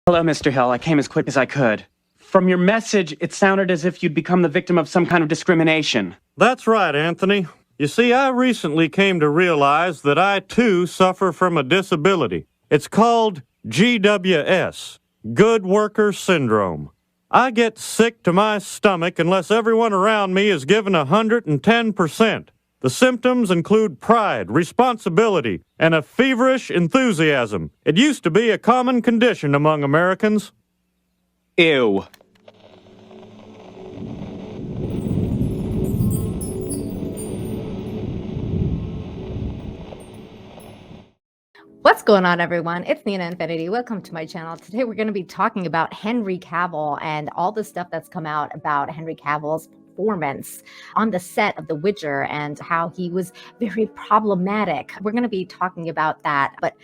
Hello, Mr. Hill. I came as quick as I could. From your message, it sounded as if you'd become the victim of some kind of discrimination. That's right, Anthony. You see, I recently came to realize that I, too, suffer from a disability. It's called GWS, Good Worker Syndrome. I get sick to my stomach unless everyone around me is given 110%. The symptoms include pride, responsibility, and a feverish enthusiasm. It used to be a common condition among Americans. Ew. What's going on, everyone? It's Nina Infinity. Welcome to my channel. Today we're going to be talking about Henry Cavill and all the stuff that's come out about Henry Cavill's performance on the set of The Witcher and how he was very problematic. We're going to be talking about that, but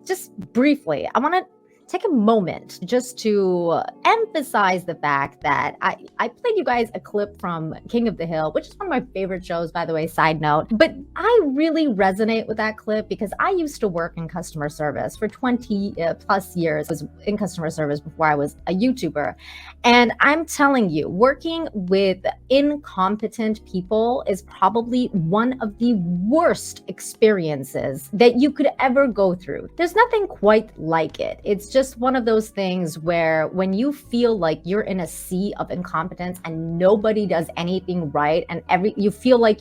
just briefly, I want to take a moment just to emphasize the fact that I played you guys a clip from King of the Hill, which is one of my favorite shows, by the way, side note. But I really resonate with that clip because I used to work in customer service for 20 plus years. I was in customer service before I was a YouTuber. And I'm telling you, working with incompetent people is probably one of the worst experiences that you could ever go through. There's nothing quite like it. It's just one of those things where when you feel like you're in a sea of incompetence and nobody does anything right, and you feel like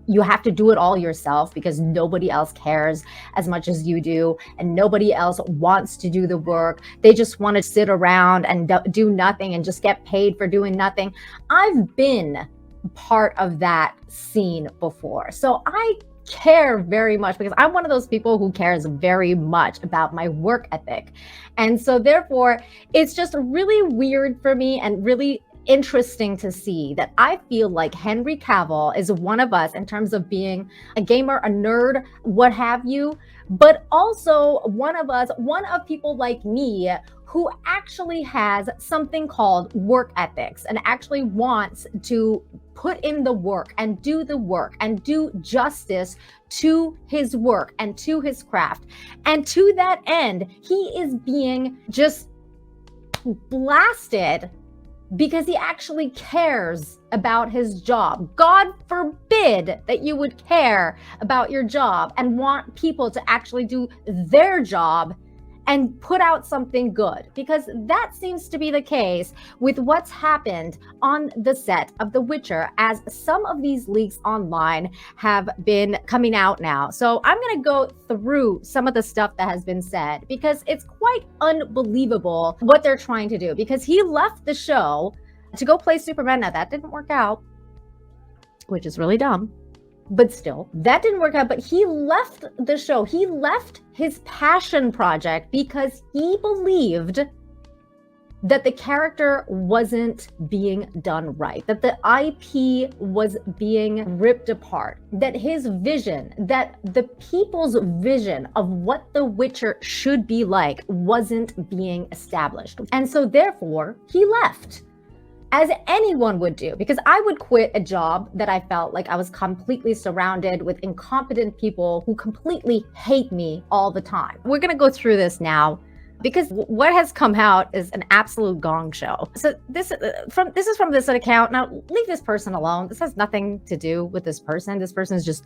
you have to do it all yourself because nobody else cares as much as you do and nobody else wants to do the work. They just want to sit around and do nothing and just get paid for doing nothing. I've been part of that scene before. So I care very much because I'm one of those people who cares very much about my work ethic. And so therefore, it's just really weird for me and really interesting to see that I feel like Henry Cavill is one of us in terms of being a gamer, a nerd, what have you, but also one of people like me who actually has something called work ethics and actually wants to put in the work and do justice to his work and to his craft. And to that end, he is being just blasted because he actually cares about his job. God forbid that you would care about your job and want people to actually do their job and put out something good, because that seems to be the case with what's happened on the set of The Witcher, as some of these leaks online have been coming out now. So I'm going to go through some of the stuff that has been said because it's quite unbelievable what they're trying to do, because he left the show to go play Superman. Now that didn't work out, which is really dumb. But still, that didn't work out. But he left the show. He left his passion project because he believed that the character wasn't being done right, that the IP was being ripped apart, that his vision, that the people's vision of what The Witcher should be like wasn't being established. And so therefore, he left. As anyone would do, because I would quit a job that I felt like I was completely surrounded with incompetent people who completely hate me all the time. We're going to go through this now because what has come out is an absolute gong show. So this is from this account. Now leave this person alone. This has nothing to do with this person. This person is just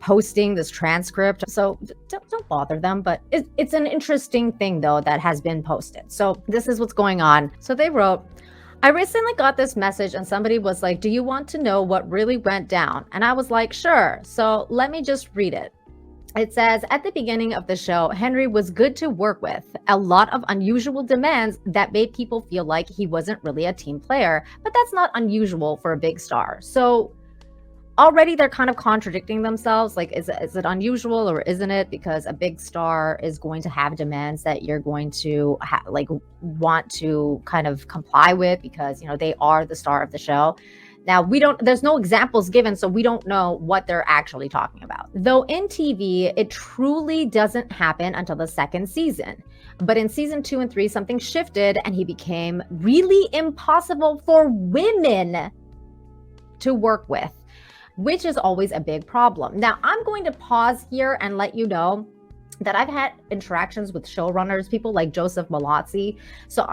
posting this transcript, so don't bother them. But it's an interesting thing though that has been posted. So this is what's going on. So they wrote, I recently got this message and somebody was like, do you want to know what really went down? And I was like, sure. So let me just read it. It says, at the beginning of the show, Henry was good to work with. A lot of unusual demands that made people feel like he wasn't really a team player, but that's not unusual for a big star. So already they're kind of contradicting themselves. Like, is it unusual or isn't it? Because a big star is going to have demands that you're going to want to kind of comply with because, you know, they are the star of the show. Now, there's no examples given, so we don't know what they're actually talking about. Though in TV, it truly doesn't happen until the second season. But in season 2 and 3, something shifted and he became really impossible for women to work with, which is always a big problem. Now, I'm going to pause here and let you know that I've had interactions with showrunners, people like Joseph Malazzi. So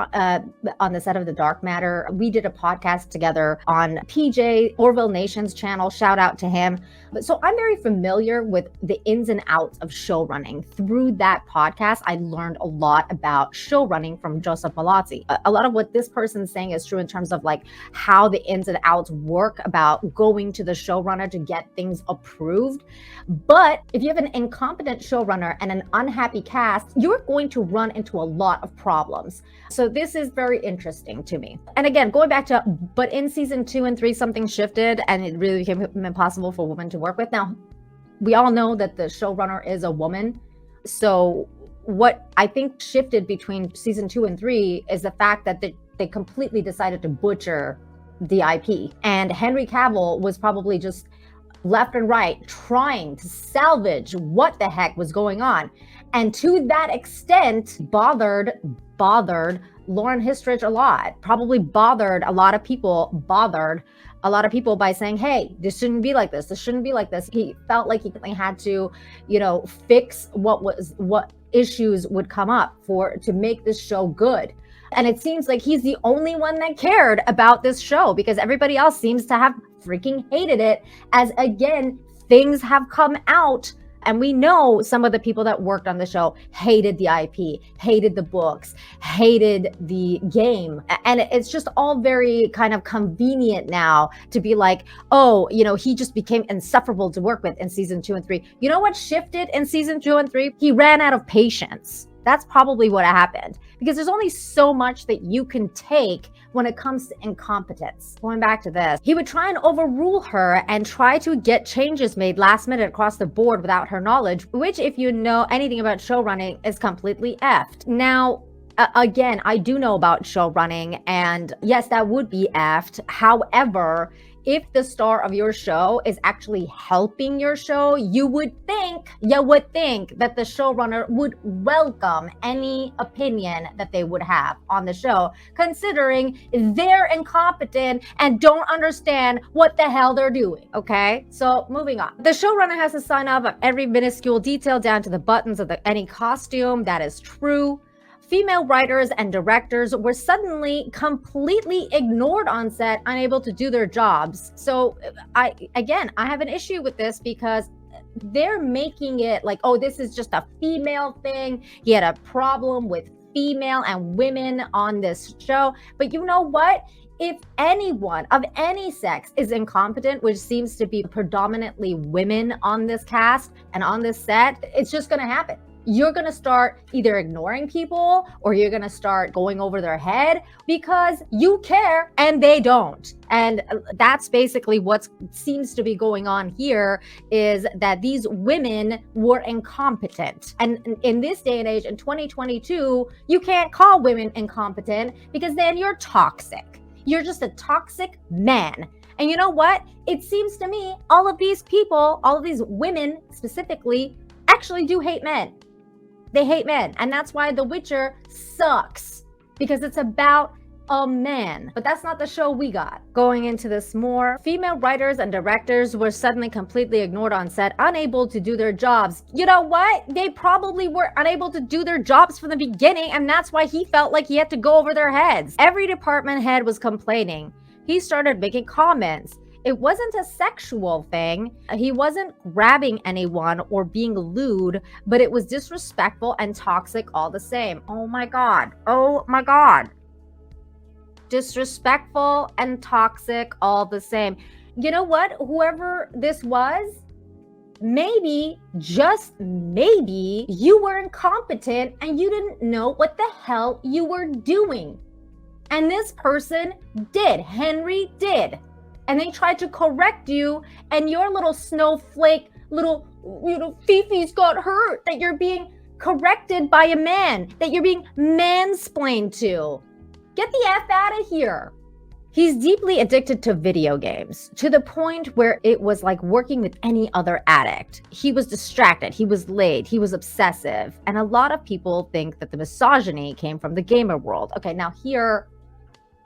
on the set of The Dark Matter, we did a podcast together on PJ Orville Nation's channel. Shout out to him. But so I'm very familiar with the ins and outs of show running. Through that podcast, I learned a lot about show running from Joseph Malazzi. A lot of what this person's saying is true in terms of like how the ins and outs work about going to the showrunner to get things approved. But if you have an incompetent showrunner and an unhappy cast, you're going to run into a lot of problems. So this is very interesting to me. And again, going back to, but in season 2 and 3, something shifted and it really became impossible for women to work with. Now, we all know that the showrunner is a woman. So what I think shifted between season 2 and 3 is the fact that they completely decided to butcher the IP. And Henry Cavill was probably just left and right trying to salvage what the heck was going on. And to that extent, bothered Lauren Hissrich a lot, probably bothered a lot of people by saying, hey, this shouldn't be like this. This shouldn't be like this. He felt like he had to, fix what issues would come up to make this show good. And it seems like he's the only one that cared about this show because everybody else seems to have freaking hated it, as again, things have come out. And we know some of the people that worked on the show hated the IP, hated the books, hated the game. And it's just all very kind of convenient now to be like, oh, he just became insufferable to work with in season 2 and 3. You know what shifted in season 2 and 3? He ran out of patience. That's probably what happened, because there's only so much that you can take when it comes to incompetence. Going back to this, he would try and overrule her and try to get changes made last minute across the board without her knowledge, which, if you know anything about show running, is completely effed. Now, again, I do know about show running, and yes, that would be effed. However, if the star of your show is actually helping your show, you would think that the showrunner would welcome any opinion that they would have on the show, considering they're incompetent and don't understand what the hell they're doing, okay? So moving on. The showrunner has to sign off on every minuscule detail down to the buttons of any costume. That is true. Female writers and directors were suddenly completely ignored on set, unable to do their jobs. So I have an issue with this because they're making it like, oh, this is just a female thing. He had a problem with female and women on this show. But you know what? If anyone of any sex is incompetent, which seems to be predominantly women on this cast and on this set, it's just going to happen. You're going to start either ignoring people or you're going to start going over their head because you care and they don't. And that's basically what seems to be going on here, is that these women were incompetent. And in this day and age, in 2022, you can't call women incompetent because then you're toxic. You're just a toxic man. And you know what? It seems to me all of these people, all of these women specifically, actually do hate men. They hate men. And that's why The Witcher sucks, because it's about a man. But that's not the show we got. Going into this more, female writers and directors were suddenly completely ignored on set, unable to do their jobs. You know what? They probably were unable to do their jobs from the beginning, and that's why he felt like he had to go over their heads. Every department head was complaining. He started making comments. It wasn't a sexual thing. He wasn't grabbing anyone or being lewd, but it was disrespectful and toxic all the same. Oh my God. Oh my God. Disrespectful and toxic all the same. You know what? Whoever this was, maybe, just maybe, you were incompetent and you didn't know what the hell you were doing. And this person did. Henry did. And they tried to correct you, and your little snowflake, little, Fifi's got hurt, that you're being corrected by a man, that you're being mansplained to. Get the F out of here. He's deeply addicted to video games, to the point where it was like working with any other addict. He was distracted, he was late, he was obsessive. And a lot of people think that the misogyny came from the gamer world. Okay, now here,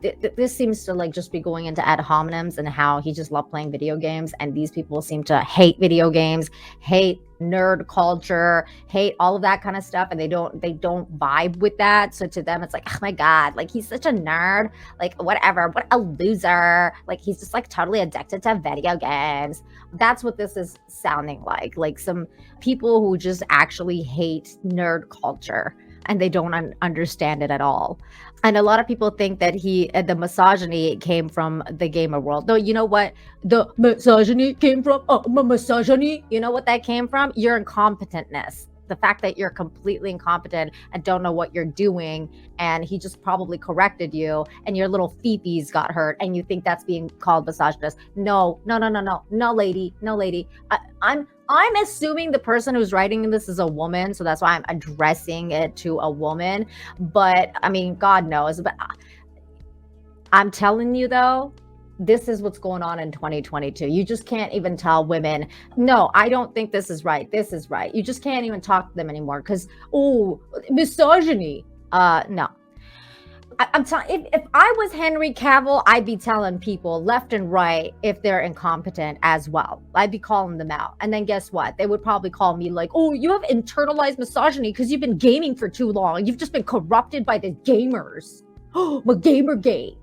this seems to like just be going into ad hominems and how he just loved playing video games, and these people seem to hate video games, hate nerd culture, hate all of that kind of stuff, and they don't vibe with that. So to them it's like, oh my god, like he's such a nerd, like whatever, what a loser, like he's just like totally addicted to video games. That's what this is sounding like some people who just actually hate nerd culture and they don't understand it at all. And a lot of people think that the misogyny came from the gamer world. Though, you know what the misogyny came from? Misogyny. You know what that came from? Your incompetentness. The fact that you're completely incompetent and don't know what you're doing, and he just probably corrected you, and your little fifis got hurt, and you think that's being called misogynist. No, lady. I'm assuming the person who's writing this is a woman, so that's why I'm addressing it to a woman. But I mean, God knows. But I'm telling you though, this is what's going on in 2022. You just can't even tell women, no, I don't think this is right. This is right. You just can't even talk to them anymore because, oh, misogyny. No. I'm telling. If I was Henry Cavill, I'd be telling people left and right if they're incompetent as well. I'd be calling them out. And then guess what? They would probably call me like, oh, you have internalized misogyny because you've been gaming for too long. You've just been corrupted by the gamers. Oh, Gamergate.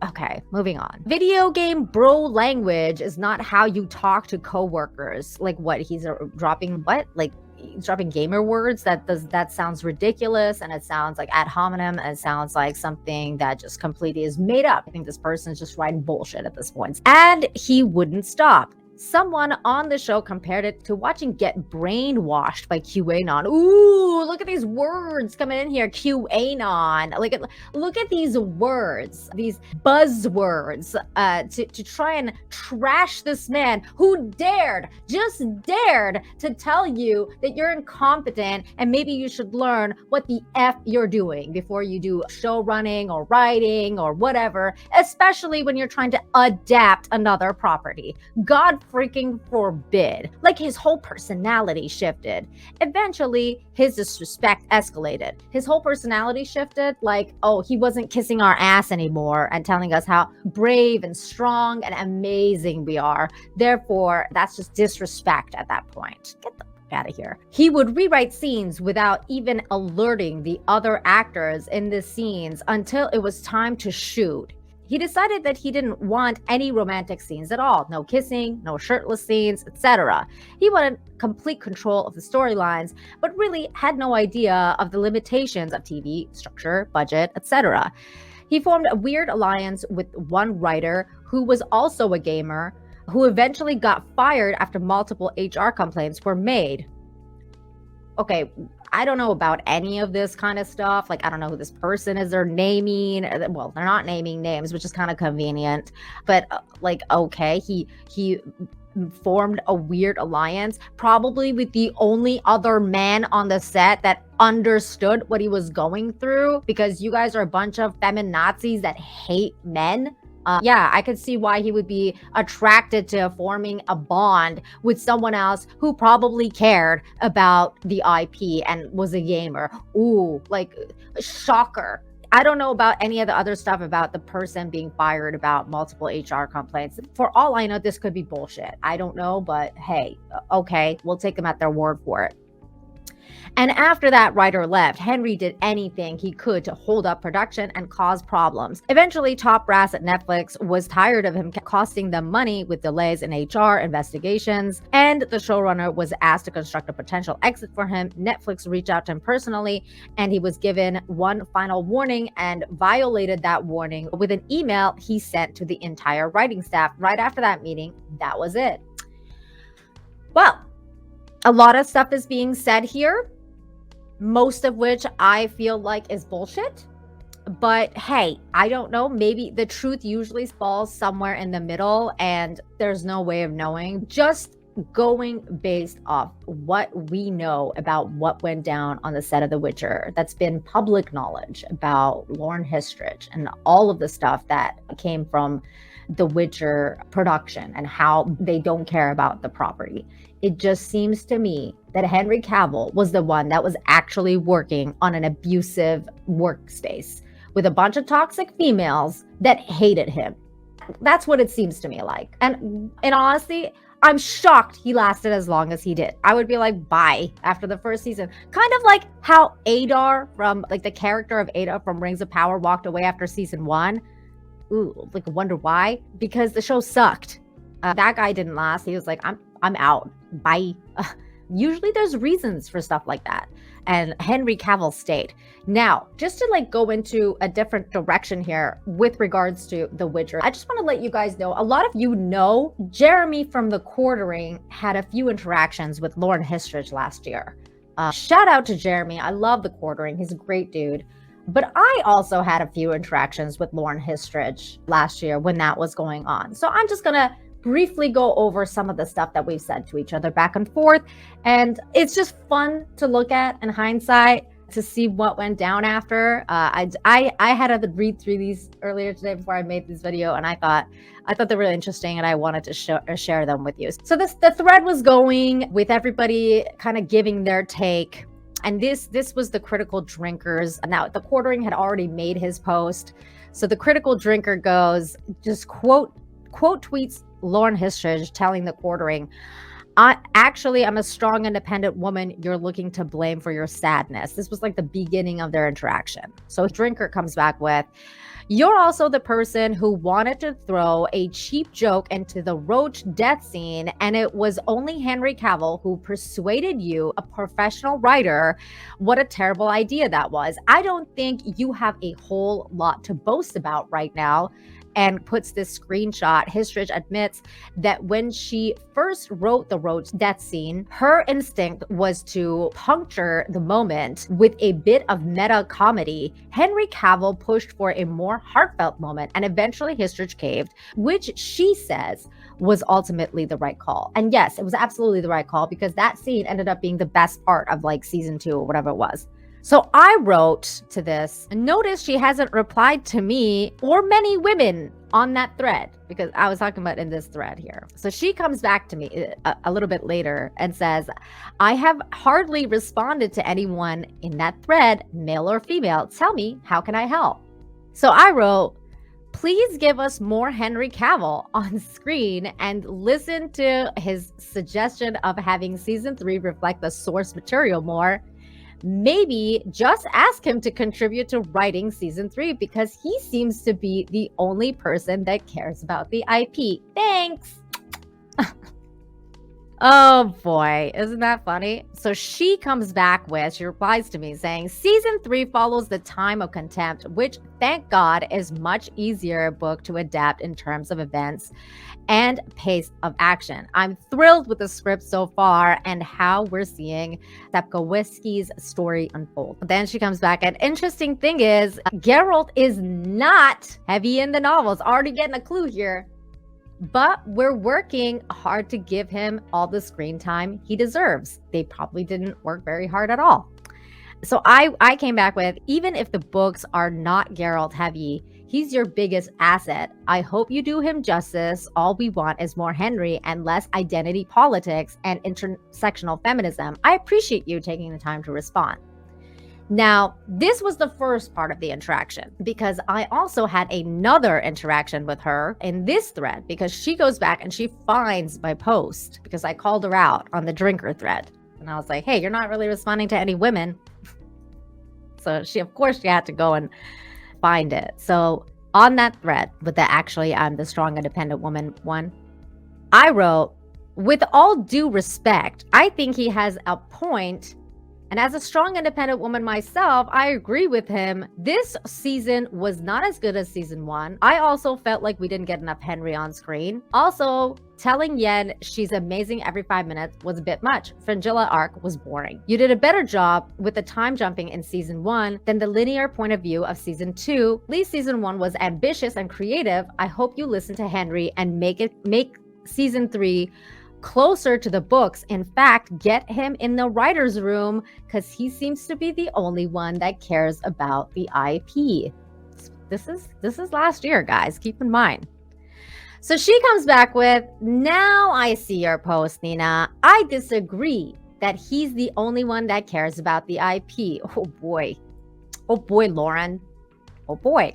Okay, moving on. Video game bro language is not how you talk to coworkers. Like what? He's dropping what? Like dropping gamer words? That sounds ridiculous, and it sounds like ad hominem, and it sounds like something that just completely is made up. I think this person is just writing bullshit at this point. And he wouldn't stop. Someone on the show compared it to watching Get Brainwashed by QAnon. Ooh, look at these words coming in here. QAnon. Look at these words, these buzzwords, to try and trash this man who just dared to tell you that you're incompetent and maybe you should learn what the F you're doing before you do show running or writing or whatever, especially when you're trying to adapt another property. God freaking forbid. Like his whole personality shifted. Eventually, his disrespect escalated. His whole personality shifted, like, oh, he wasn't kissing our ass anymore and telling us how brave and strong and amazing we are. Therefore, that's just disrespect at that point. Get the fuck out of here. He would rewrite scenes without even alerting the other actors in the scenes until it was time to shoot. He decided that he didn't want any romantic scenes at all. No kissing, no shirtless scenes, etc. He wanted complete control of the storylines, but really had no idea of the limitations of TV, structure, budget, etc. He formed a weird alliance with one writer who was also a gamer, who eventually got fired after multiple HR complaints were made. Okay, I don't know about any of this kind of stuff. Like, I don't know who this person is they're naming. Well, they're not naming names, which is kind of convenient. But okay, he formed a weird alliance, probably with the only other man on the set that understood what he was going through, because you guys are a bunch of feminazis that hate men. Yeah, I could see why he would be attracted to forming a bond with someone else who probably cared about the IP and was a gamer. Ooh, like, shocker. I don't know about any of the other stuff about the person being fired about multiple HR complaints. For all I know, this could be bullshit. I don't know, but hey, okay, we'll take them at their word for it. And after that writer left, Henry did anything he could to hold up production and cause problems. Eventually, top brass at Netflix was tired of him costing them money with delays in HR investigations, and the showrunner was asked to construct a potential exit for him. Netflix reached out to him personally, and he was given one final warning and violated that warning with an email he sent to the entire writing staff. Right after that meeting, that was it. Well, a lot of stuff is being said here, most of which I feel like is bullshit. But hey, I don't know. Maybe the truth usually falls somewhere in the middle, and there's no way of knowing. Just going based off what we know about what went down on the set of The Witcher, that's been public knowledge about Lauren Hissrich and all of the stuff that came from The Witcher production and how they don't care about the property. It just seems to me that Henry Cavill was the one that was actually working on an abusive workspace with a bunch of toxic females that hated him. That's what it seems to me like. And honestly, I'm shocked he lasted as long as he did. I would be like, bye, after the first season. Kind of like how Adar from, like the character of Adar from Rings of Power walked away after season 1. Ooh, like wonder why? Because the show sucked. That guy didn't last. He was like, I'm out. Bye. Usually there's reasons for stuff like that. And Henry Cavill stayed. Now, just to like go into a different direction here with regards to The Witcher, I just want to let you guys know, a lot of you know, Jeremy from The Quartering had a few interactions with Lauren Hissrich last year. Shout out to Jeremy. I love The Quartering. He's a great dude. But I also had a few interactions with Lauren Hissrich last year when that was going on. So I'm just going to briefly go over some of the stuff that we've said to each other back and forth. And it's just fun to look at in hindsight to see what went down after. I had to read through these earlier today before I made this video, and I thought they were really interesting, and I wanted to share them with you. So the thread was going with everybody kind of giving their take. And this was the Critical Drinkers. Now, The Quartering had already made his post. So the Critical Drinker goes, just quote tweets Lauren Hissrich telling The Quartering, I'm a strong, independent woman you're looking to blame for your sadness. This was like the beginning of their interaction. So Drinker comes back with, you're also the person who wanted to throw a cheap joke into the Roach death scene, and it was only Henry Cavill who persuaded you, a professional writer. What a terrible idea that was. I don't think you have a whole lot to boast about right now. And puts this screenshot. Hissrich admits that when she first wrote the Roach death scene, her instinct was to puncture the moment with a bit of meta comedy. Henry Cavill pushed for a more heartfelt moment, and eventually Hissrich caved, which she says was ultimately the right call. And yes, it was absolutely the right call, because that scene ended up being the best part of like season 2 or whatever it was. So I wrote to this, and notice she hasn't replied to me or many women on that thread, because I was talking about in this thread here. So she comes back to me a little bit later and says, I have hardly responded to anyone in that thread, male or female. Tell me, how can I help? So I wrote, please give us more Henry Cavill on screen and listen to his suggestion of having season 3 reflect the source material more. Maybe just ask him to contribute to writing season 3, because he seems to be the only person that cares about the IP. Thanks. Oh boy, isn't that funny? So she comes back with, she replies to me saying, season 3 follows the Time of Contempt, which thank God is much easier book to adapt in terms of events and pace of action. I'm thrilled with the script so far and how we're seeing Sapkowski's story unfold. But then she comes back, and interesting thing is, Geralt is not heavy in the novels. Already getting a clue here. But we're working hard to give him all the screen time he deserves. They probably didn't work very hard at all. So I came back with, even if the books are not Geralt heavy, he's your biggest asset. I hope you do him justice. All we want is more Henry and less identity politics and intersectional feminism. I appreciate you taking the time to respond. Now, this was the first part of the interaction, because I also had another interaction with her in this thread, because she goes back and she finds my post because I called her out on the Drinker thread. And I was like, hey, you're not really responding to any women. So she had to go and find it. So on that thread with the actually I'm the strong independent woman one, I wrote, with all due respect, I think he has a point. And as a strong independent woman myself, I agree with him. This season was not as good as season 1. I also felt like we didn't get enough Henry on screen. Also, telling Yen she's amazing every 5 minutes was a bit much. Fringilla arc was boring. You did a better job with the time jumping in season 1 than the linear point of view of season 2. At least season 1 was ambitious and creative. I hope you listen to Henry and make season 3 closer to the books. In fact, get him in the writer's room, because he seems to be the only one that cares about the IP. This is last year, guys. Keep in mind. So she comes back with, now I see your post, Nina. I disagree that he's the only one that cares about the IP. Oh boy, Lauren. Oh boy.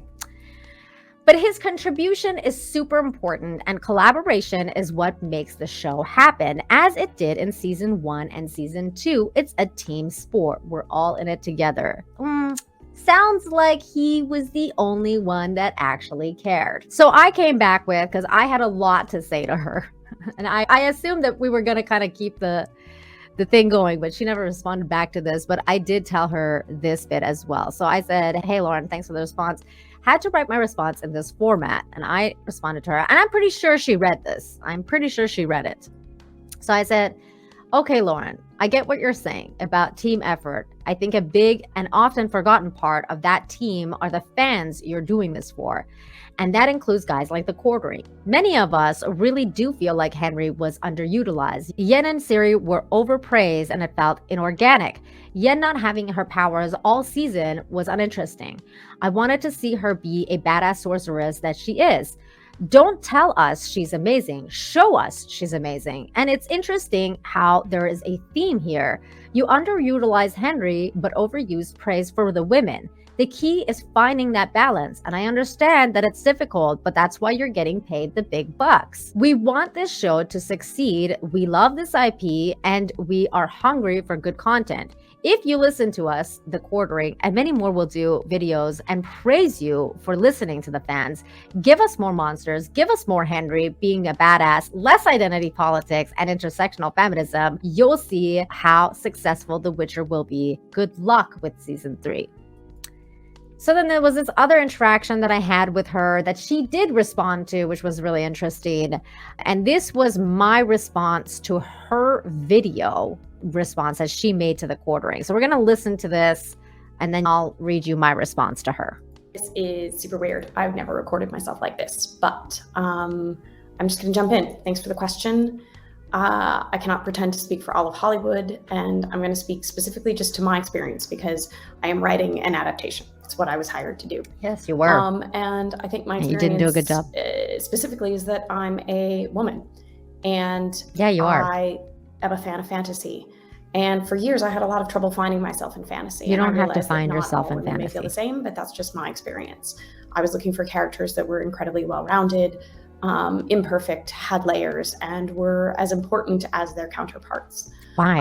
But his contribution is super important, and collaboration is what makes the show happen, as it did in season 1 and season 2. It's a team sport. We're all in it together. Sounds like he was the only one that actually cared. So I came back with, because I had a lot to say to her, and I assumed that we were going to kind of keep the thing going, but she never responded back to this. But I did tell her this bit as well. So I said, hey, Lauren, thanks for the response. Had to write my response in this format. And I responded to her, and I'm pretty sure she read this. I'm pretty sure she read it. So I said, okay, Lauren, I get what you're saying about team effort. I think a big and often forgotten part of that team are the fans you're doing this for. And that includes guys like the Quartering. Many of us really do feel like Henry was underutilized. Yen and Siri were overpraised and it felt inorganic. Yen not having her powers all season was uninteresting. I wanted to see her be a badass sorceress that she is. Don't tell us she's amazing. Show us she's amazing. And it's interesting how there is a theme here. You underutilize Henry, but overuse praise for the women. The key is finding that balance. And I understand that it's difficult, but that's why you're getting paid the big bucks. We want this show to succeed. We love this IP and we are hungry for good content. If you listen to us, The Quartering, and many more will do videos and praise you for listening to the fans, give us more monsters, give us more Henry being a badass, less identity politics and intersectional feminism, you'll see how successful The Witcher will be. Good luck with season 3. So then there was this other interaction that I had with her that she did respond to, which was really interesting. And this was my response to her video response that she made to The Quartering. So we're going to listen to this and then I'll read you my response to her. This is super weird. I've never recorded myself like this, but I'm just going to jump in. Thanks for the question. I cannot pretend to speak for all of Hollywood, and I'm going to speak specifically just to my experience because I am writing an adaptation. It's what I was hired to do. Yes, you were. And I think my experience you didn't do a good job. Specifically is that I'm a woman, and yeah, you are. I am a fan of fantasy. And for years, I had a lot of trouble finding myself in fantasy. You don't have to find find yourself in fantasy. May feel the same, but that's just my experience. I was looking for characters that were incredibly well-rounded, imperfect, had layers, and were as important as their counterparts. Why?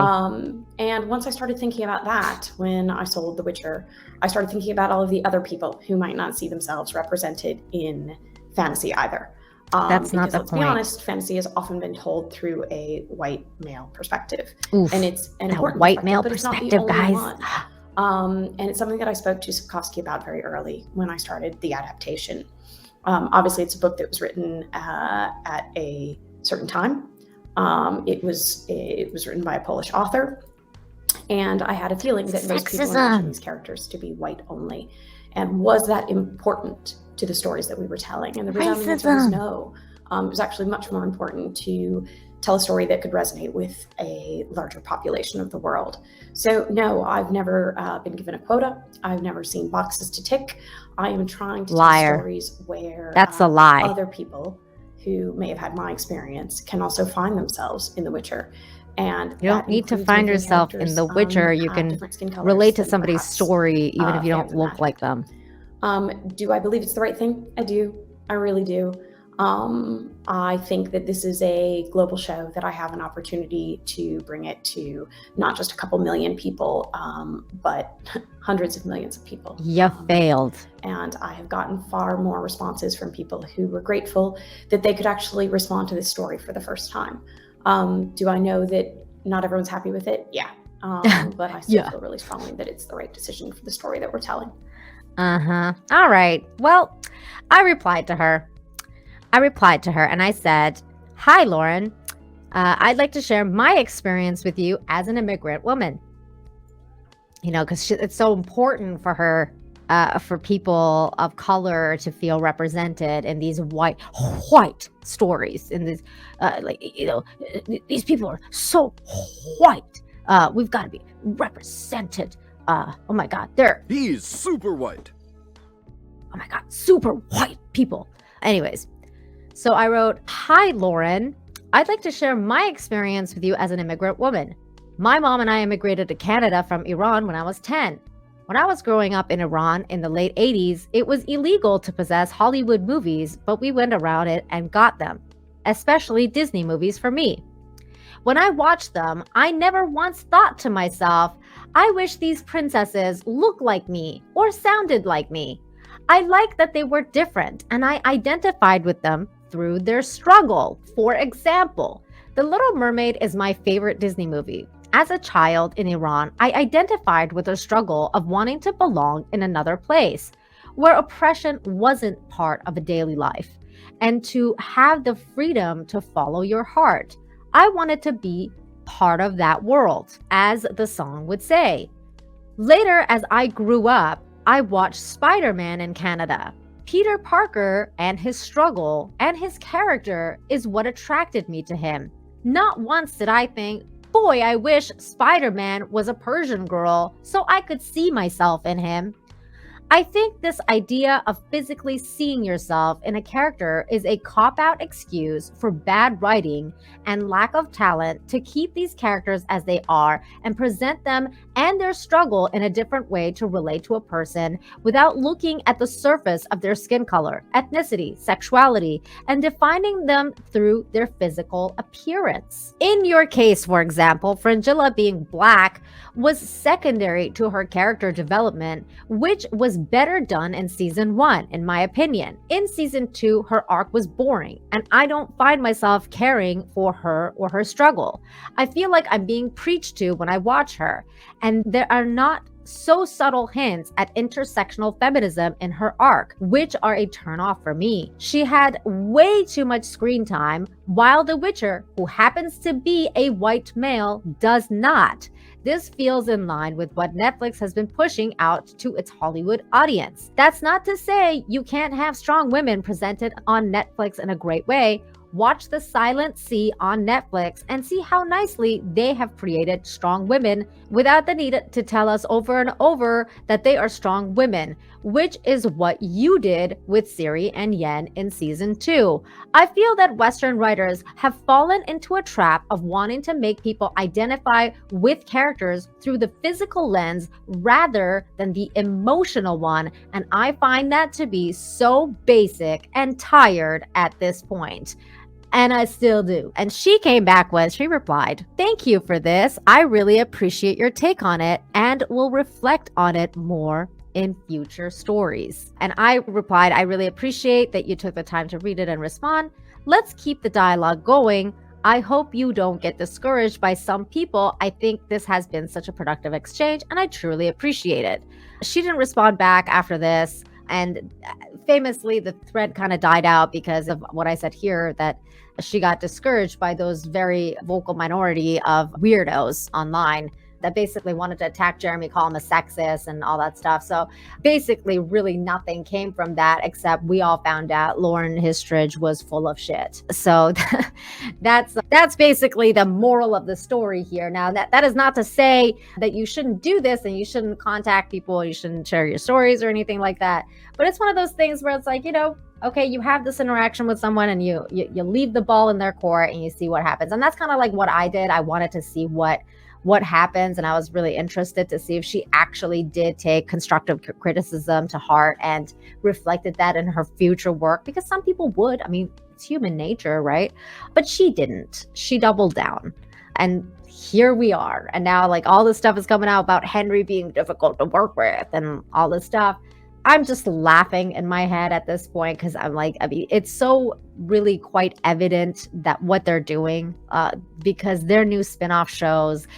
And once I started thinking about that, when I sold The Witcher, I started thinking about all of the other people who might not see themselves represented in fantasy either. That's not the let's point. Be honest, fantasy has often been told through a white male perspective. Oof, and it's an important white male but it's not the perspective, only guys. one. And it's something that I spoke to Sapkowski about very early when I started the adaptation. Obviously, it's a book that was written at a certain time. It was written by a Polish author, and I had a feeling that most people imagined these characters to be white only. And was that important to the stories that we were telling? And the resounding answer was no. It was actually much more important to tell a story that could resonate with a larger population of the world. So no, I've never been given a quota. I've never seen boxes to tick. I am trying to tell stories where that's a lie. Other people who may have had my experience can also find themselves in The Witcher. And you don't need to find yourself in The Witcher. You can relate to somebody's story even if you don't look like them. Do I believe it's the right thing? I do. I really do. I think that this is a global show, that I have an opportunity to bring it to not just a couple million people, but hundreds of millions of people. You failed. And I have gotten far more responses from people who were grateful that they could actually respond to this story for the first time. Do I know that not everyone's happy with it? Yeah. But I still feel really strongly that it's the right decision for the story that we're telling. All right. Well, I replied to her and I said, hi, Lauren. I'd like to share my experience with you as an immigrant woman. You know, because it's so important for her, for people of color to feel represented in these white stories. In this, these people are so white. We've got to be represented. Oh my God, he's super white. Oh my God, super white people. Anyways. So I wrote, hi, Lauren. I'd like to share my experience with you as an immigrant woman. My mom and I immigrated to Canada from Iran when I was 10. When I was growing up in Iran in the late 80s, it was illegal to possess Hollywood movies, but we went around it and got them, especially Disney movies for me. When I watched them, I never once thought to myself, I wish these princesses looked like me or sounded like me. I liked that they were different and I identified with them through their struggle. For example, The Little Mermaid is my favorite Disney movie. As a child in Iran, I identified with the struggle of wanting to belong in another place where oppression wasn't part of a daily life and to have the freedom to follow your heart. I wanted to be part of that world, as the song would say. Later, as I grew up, I watched Spider-Man in Canada. Peter Parker and his struggle and his character is what attracted me to him. Not once did I think, boy, I wish Spider-Man was a Persian girl so I could see myself in him. I think this idea of physically seeing yourself in a character is a cop-out excuse for bad writing and lack of talent to keep these characters as they are and present them and their struggle in a different way to relate to a person without looking at the surface of their skin color, ethnicity, sexuality, and defining them through their physical appearance. In your case, for example, Fringilla being black was secondary to her character development, which was better done in season 1, in my opinion. In season 2, her arc was boring, and I don't find myself caring for her or her struggle. I feel like I'm being preached to when I watch her, and there are not so subtle hints at intersectional feminism in her arc, which are a turnoff for me. She had way too much screen time, while The Witcher, who happens to be a white male, does not. This feels in line with what Netflix has been pushing out to its Hollywood audience. That's not to say you can't have strong women presented on Netflix in a great way. Watch The Silent Sea on Netflix and see how nicely they have created strong women without the need to tell us over and over that they are strong women, which is what you did with Siri and Yen in season 2. I feel that Western writers have fallen into a trap of wanting to make people identify with characters through the physical lens rather than the emotional one, and I find that to be so basic and tired at this point. And I still do. And she came back with, she replied, "Thank you for this. I really appreciate your take on it and will reflect on it more in future stories." And I replied, "I really appreciate that you took the time to read it and respond. Let's keep the dialogue going. I hope you don't get discouraged by some people. I think this has been such a productive exchange and I truly appreciate it." She didn't respond back after this. And famously, the thread kind of died out because of what I said here, that she got discouraged by those very vocal minority of weirdos online that basically wanted to attack Jeremy, call him a sexist and all that stuff. So basically, really nothing came from that except we all found out Lauren Hissrich was full of shit. So that's basically the moral of the story here. Now, that is not to say that you shouldn't do this and you shouldn't contact people, you shouldn't share your stories or anything like that. But it's one of those things where it's like, okay, you have this interaction with someone and you leave the ball in their court and you see what happens. And that's kind of like what I did. I wanted to see what happens, and I was really interested to see if she actually did take constructive criticism to heart and reflected that in her future work, because some people would. I mean, it's human nature, right? But she didn't. She doubled down. And here we are. And now like all this stuff is coming out about Henry being difficult to work with and all this stuff. I'm just laughing in my head at this point because I'm like, I mean, it's so really quite evident that what they're doing, because their new spin-off shows,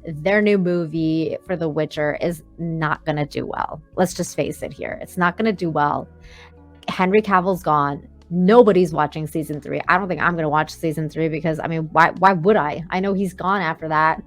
their new movie for The Witcher is not going to do well. Let's just face it here. It's not going to do well. Henry Cavill's gone. Nobody's watching season 3. I don't think I'm going to watch season 3 because, I mean, why would I? I know he's gone after that.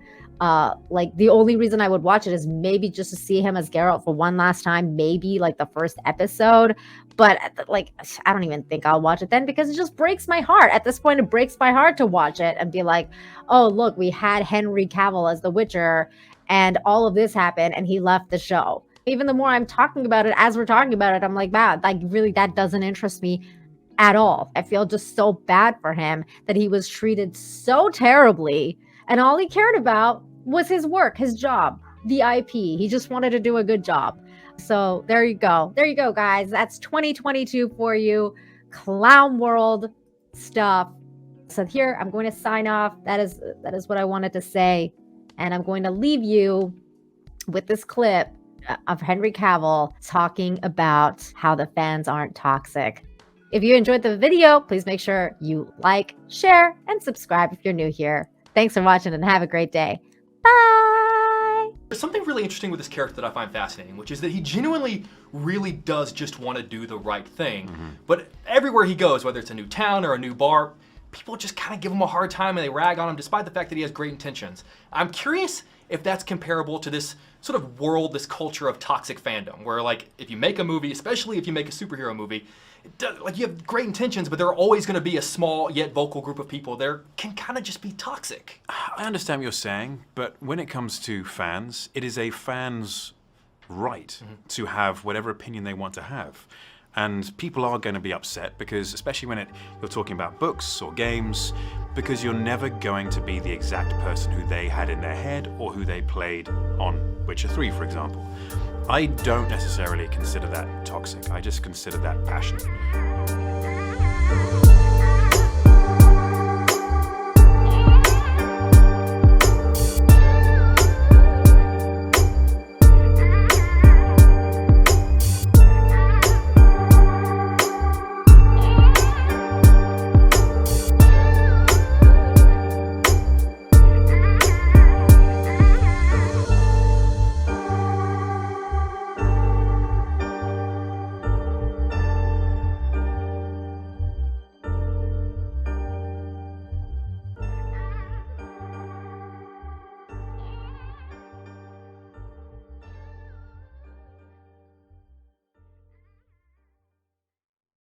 Like the only reason I would watch it is maybe just to see him as Geralt for one last time, maybe like the first episode. But like, I don't even think I'll watch it then because it just breaks my heart. At this point, it breaks my heart to watch it and be like, oh, look, we had Henry Cavill as the Witcher and all of this happened and he left the show. Even the more I'm talking about it, as we're talking about it, I'm like, wow, like really, that doesn't interest me at all. I feel just so bad for him that he was treated so terribly and all he cared about was his work, his job. the IP. He just wanted to do a good job. So there you go. There you go, guys. That's 2022 for you. Clown World stuff. So here I'm going to sign off. That is what I wanted to say. And I'm going to leave you with this clip of Henry Cavill talking about how the fans aren't toxic. If you enjoyed the video, please make sure you like, share, and subscribe if you're new here. Thanks for watching and have a great day. Bye! There's something really interesting with this character that I find fascinating, which is that he genuinely really does just want to do the right thing. But everywhere he goes, whether it's a new town or a new bar, people just kind of give him a hard time and they rag on him despite the fact that he has great intentions. I'm curious if that's comparable to this sort of world, this culture of toxic fandom, where like if you make a movie, especially if you make a superhero movie, like you have great intentions, but there are always going to be a small yet vocal group of people there can kind of just be toxic. I understand what you're saying, but when it comes to fans, it is a fan's right to have whatever opinion they want to have. And people are going to be upset because, especially when you're talking about books or games, because you're never going to be the exact person who they had in their head or who they played on Witcher 3, for example. I don't necessarily consider that toxic. I just consider that passionate.